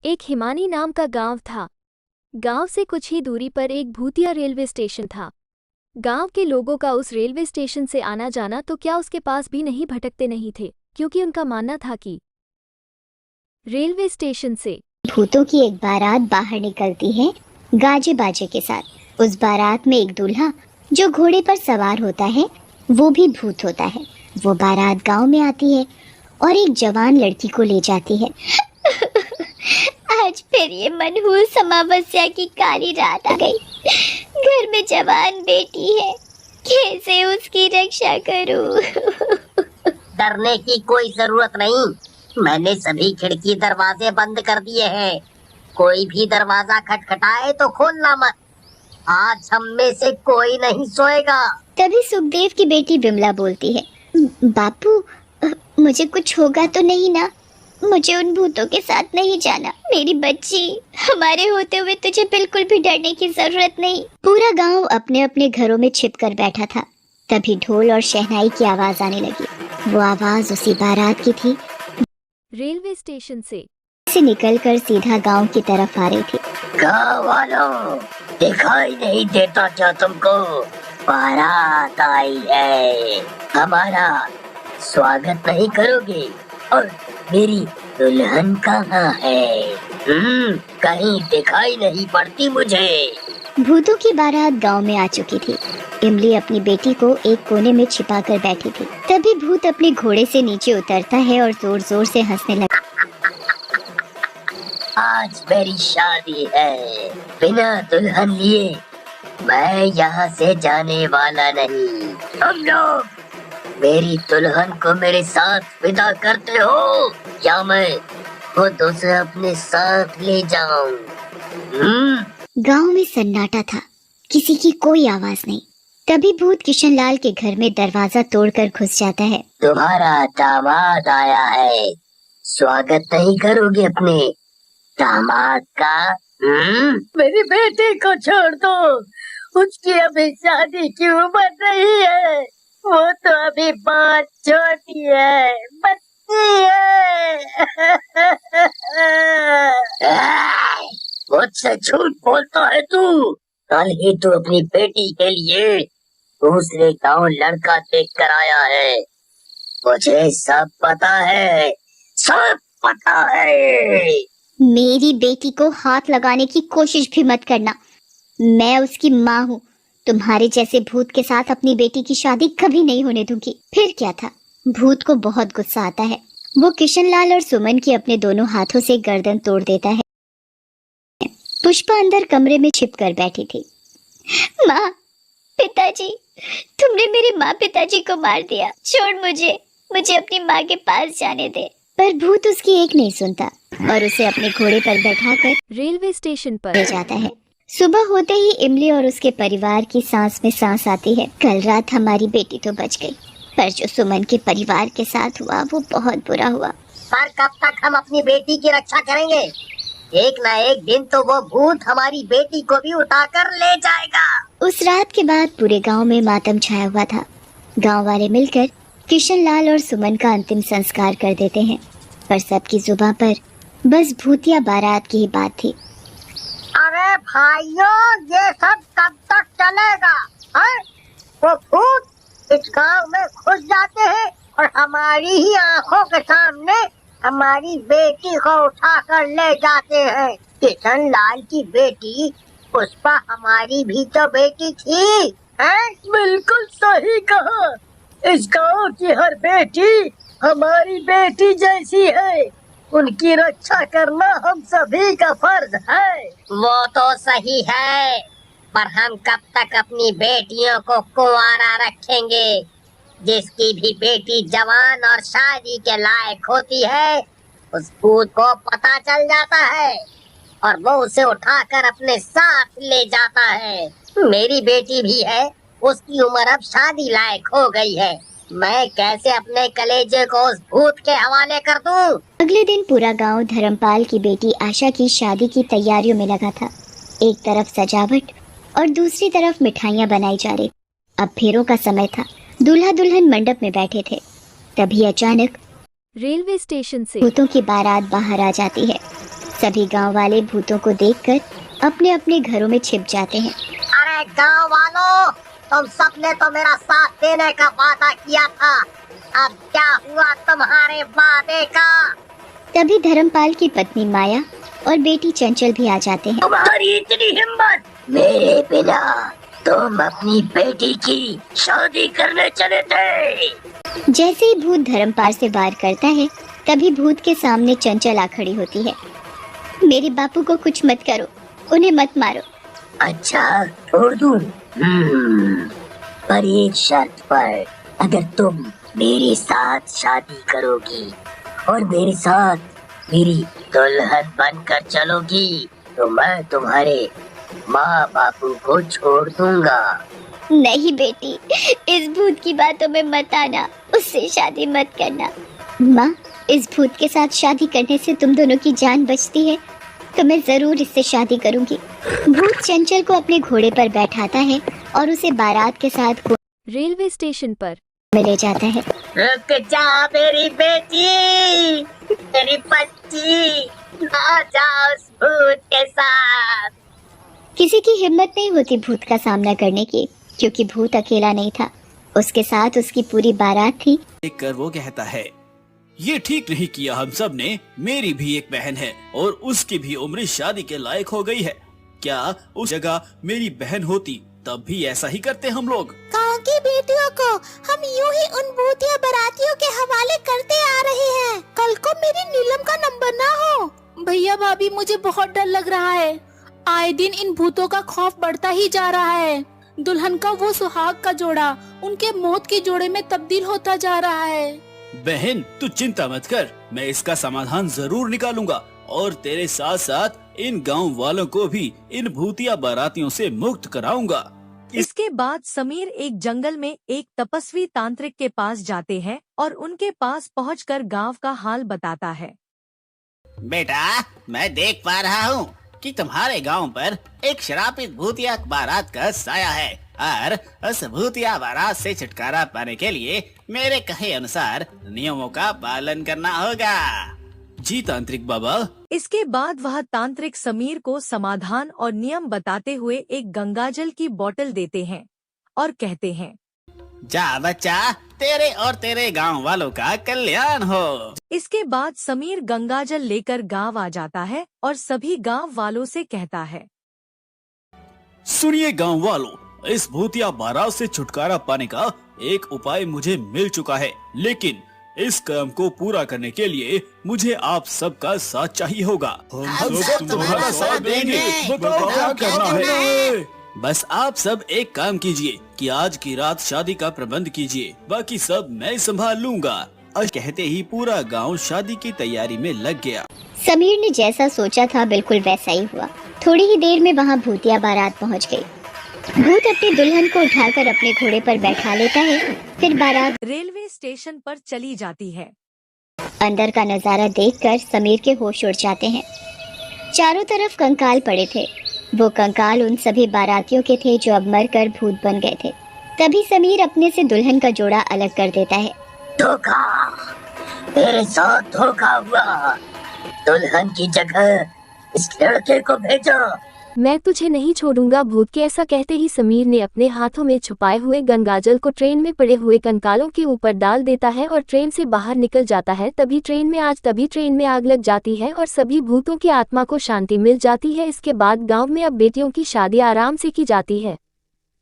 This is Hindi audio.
एक हिमानी नाम का गांव था। गांव से कुछ ही दूरी पर एक भूतिया रेलवे स्टेशन था। गांव के लोगों का उस रेलवे स्टेशन से आना जाना तो क्या उसके पास भी नहीं भटकते नहीं थे, क्योंकि उनका मानना था कि रेलवे स्टेशन से भूतों की एक बारात बाहर निकलती है गाजे बाजे के साथ। उस बारात में एक दूल्हा जो घोड़े पर सवार होता है वो भी भूत होता है। वो बारात गांव में आती है और एक जवान लड़की को ले जाती है। आज फिर ये मनहूस अमावस्या की काली रात आ गई। घर में जवान बेटी है, कैसे उसकी रक्षा करूं? डरने की कोई जरूरत नहीं। मैंने सभी खिड़की दरवाजे बंद कर दिए हैं। कोई भी दरवाजा खटखटाए तो खोलना मत। आज हम में से कोई नहीं सोएगा। तभी सुखदेव की बेटी विमला बोलती है, बापू मुझे कुछ होगा तो नहीं ना? मुझे उन भूतों के साथ नहीं जाना। मेरी बच्ची, हमारे होते हुए तुझे बिल्कुल भी डरने की जरूरत नहीं। पूरा गांव अपने अपने घरों में छिप कर बैठा था। तभी ढोल और शहनाई की आवाज आने लगी। वो आवाज उसी बारात की थी। रेलवे स्टेशन से निकलकर सीधा गांव की तरफ आ रही थी। गाँव वालों, दिखाई नहीं देता क्या तुमको? बारात आई है। हमारा स्वागत नहीं करोगे? और मेरी दुल्हन कहाँ है? कहीं दिखाई नहीं पड़ती मुझे। भूतों की बारात गांव में आ चुकी थी। इमली अपनी बेटी को एक कोने में छिपाकर बैठी थी। तभी भूत अपने घोड़े से नीचे उतरता है और जोर जोर से हंसने लगता। आज मेरी शादी है। बिना दुल्हन लिए मैं यहाँ से जाने वाला नहीं। तुम लोग मेरी दुल्हन को मेरे साथ विदा करते हो या मैं खुद उसे अपने साथ ले जाऊं? गांव में सन्नाटा था, किसी की कोई आवाज नहीं। तभी भूत किशनलाल के घर में दरवाजा तोड़कर घुस जाता है। तुम्हारा दामाद आया है। स्वागत नहीं करोगे अपने दामाद का? मेरी बेटी को छोड़ दो। उसकी अभी शादी की उम्र नहीं है। वो तो अभी बहुत छोटी है, बच्ची है। मुझसे झूठ बोलता है तू। कल ही तू अपनी बेटी के लिए दूसरे गांव लड़का देख कर आया है। मुझे सब पता है, सब पता है। मेरी बेटी को हाथ लगाने की कोशिश भी मत करना। मैं उसकी माँ हूँ। तुम्हारे जैसे भूत के साथ अपनी बेटी की शादी कभी नहीं होने दूंगी। फिर क्या था, भूत को बहुत गुस्सा आता है। वो किशनलाल और सुमन की अपने दोनों हाथों से गर्दन तोड़ देता है। पुष्पा अंदर कमरे में छिप कर बैठी थी। माँ, पिताजी, तुमने मेरे माँ पिताजी को मार दिया। छोड़ मुझे अपनी माँ के पास जाने दे। पर भूत उसकी एक नहीं सुनता और उसे अपने घोड़े पर बैठाकर रेलवे स्टेशन पर ले जाता है। सुबह होते ही इमली और उसके परिवार की सांस में सांस आती है। कल रात हमारी बेटी तो बच गई, पर जो सुमन के परिवार के साथ हुआ वो बहुत बुरा हुआ। पर कब तक हम अपनी बेटी की रक्षा करेंगे? एक ना एक दिन तो वो भूत हमारी बेटी को भी उठाकर ले जाएगा। उस रात के बाद पूरे गांव में मातम छाया हुआ था। गांव वाले मिलकर किशनलाल और सुमन का अंतिम संस्कार कर देते हैं, पर सबकी जुबान पर बस भूतिया बारात की ही बात थी। अरे भाइयों, ये सब कब तक चलेगा? वो भूत इस गांव में घुस जाते हैं और हमारी ही आंखों के सामने हमारी बेटी को उठाकर ले जाते हैं। किशनलाल की बेटी पुष्पा हमारी भी तो बेटी थी, हैं? बिल्कुल सही कहा। इस गांव की हर बेटी हमारी बेटी जैसी है। उनकी रक्षा करना हम सभी का फर्ज है। वो तो सही है, पर हम कब तक अपनी बेटियों को कुंवारा रखेंगे? जिसकी भी बेटी जवान और शादी के लायक होती है, उस भूत को पता चल जाता है और वो उसे उठाकर अपने साथ ले जाता है। मेरी बेटी भी है, उसकी उम्र अब शादी लायक हो गई है। मैं कैसे अपने कलेजे को उस भूत के हवाले कर दूं? अगले दिन पूरा गांव धर्मपाल की बेटी आशा की शादी की तैयारियों में लगा था। एक तरफ सजावट और दूसरी तरफ मिठाइयाँ बनाई जा रही। अब फेरों का समय था। दूल्हा दुल्हन मंडप में बैठे थे। तभी अचानक रेलवे स्टेशन से भूतों की बारात बाहर आ जाती है। सभी गांव वाले भूतों को देखकर अपने अपने घरों में छिप जाते हैं। अरे गांव वालों, तुम सबने तो मेरा साथ देने का वादा किया था, अब क्या हुआ तुम्हारे वादे का? तभी धर्मपाल की पत्नी माया और बेटी चंचल भी आ जाते हैं। तुम्हारी इतनी हिम्मत, मेरे बिना तुम अपनी बेटी की शादी करने चले थे? जैसे ही भूत धर्मपाल से वार करता है, तभी भूत के सामने चंचल आ खड़ी होती है। मेरे बापू को कुछ मत करो, उन्हें मत मारो। अच्छा, छोड़ दूं? पर एक शर्त पर, अगर तुम मेरे साथ शादी करोगी और मेरे साथ मेरी दुल्हन बनकर चलोगी, तो मैं तुम्हारे माँ बापू को छोड़ दूंगा। नहीं बेटी, इस भूत की बातों में मत आना, उससे शादी मत करना। माँ, इस भूत के साथ शादी करने से तुम दोनों की जान बचती है, तो मैं जरूर इससे शादी करूंगी। भूत चंचल को अपने घोड़े पर बैठाता है और उसे बारात के साथ रेलवे स्टेशन पर में ले जाता है। रुक जा मेरी बेटी, मेरी बच्ची, आ जा उस भूत के साथ। किसी की हिम्मत नहीं होती भूत का सामना करने की, क्योंकि भूत अकेला नहीं था, उसके साथ उसकी पूरी बारात थी। देखकर वो कहता है, ये ठीक नहीं किया हम सब ने। मेरी भी एक बहन है और उसकी भी उम्र शादी के लायक हो गई है। क्या उस जगह मेरी बहन होती तब भी ऐसा ही करते हम लोग? गाँव की बेटियों को हम यूं ही उन भूतिया बारातियों के हवाले करते आ रहे हैं। कल को मेरी नीलम का नंबर ना हो। भैया भाभी, मुझे बहुत डर लग रहा है। आए दिन इन भूतों का खौफ बढ़ता ही जा रहा है। दुल्हन का वो सुहाग का जोड़ा उनके मौत के जोड़े में तब्दील होता जा रहा है। बहन, तू चिंता मत कर, मैं इसका समाधान जरूर निकालूंगा और तेरे साथ साथ इन गांव वालों को भी इन भूतिया बारातियों से मुक्त कराऊंगा। इसके बाद समीर एक जंगल में एक तपस्वी तांत्रिक के पास जाते हैं और उनके पास पहुंचकर गांव का हाल बताता है। बेटा, मैं देख पा रहा हूँ कि तुम्हारे गांव पर एक श्रापित भूतिया बारात का साया है और उस भूतिया बारात से छुटकारा पाने के लिए मेरे कहे अनुसार नियमों का पालन करना होगा। जी तांत्रिक बाबा। इसके बाद वह तांत्रिक समीर को समाधान और नियम बताते हुए एक गंगाजल की बोतल देते हैं और कहते हैं, जा बच्चा, तेरे और तेरे गांव वालों का कल्याण हो। इसके बाद समीर गंगाजल लेकर गांव आ जाता है और सभी गांव वालों से कहता है, सुनिए गांव वालों, इस भूतिया बारात से छुटकारा पाने का एक उपाय मुझे मिल चुका है, लेकिन इस काम को पूरा करने के लिए मुझे आप सबका साथ चाहिए होगा। हम सब तुम्हारा साथ देंगे, बताओ क्या करना है। बस आप सब एक काम कीजिए कि आज की रात शादी का प्रबंध कीजिए, बाकी सब मैं संभाल लूंगा। और कहते ही पूरा गांव शादी की तैयारी में लग गया। समीर ने जैसा सोचा था बिल्कुल वैसा ही हुआ। थोड़ी ही देर में वहाँ भूतिया बारात पहुँच गई। भूत अपनी दुल्हन को उठाकर अपने घोड़े पर बैठा लेता है, फिर बारात रेलवे स्टेशन पर चली जाती है। अंदर का नजारा देखकर समीर के होश उड़ जाते हैं। चारों तरफ कंकाल पड़े थे। वो कंकाल उन सभी बारातियों के थे जो अब मरकर भूत बन गए थे। तभी समीर अपने से दुल्हन का जोड़ा अलग कर देता है। धोखा, मेरे साथ धोखा हुआ। दुल्हन की जगह इस लड़के को भेजो। मैं तुझे नहीं छोड़ूंगा भूत के ऐसा कहते ही समीर ने अपने हाथों में छुपाए हुए गंगाजल को ट्रेन में पड़े हुए कंकालों के ऊपर डाल देता है और ट्रेन से बाहर निकल जाता है। तभी ट्रेन में आग लग जाती है और सभी भूतों की आत्मा को शांति मिल जाती है। इसके बाद गांव में अब बेटियों की शादी आराम से की जाती है।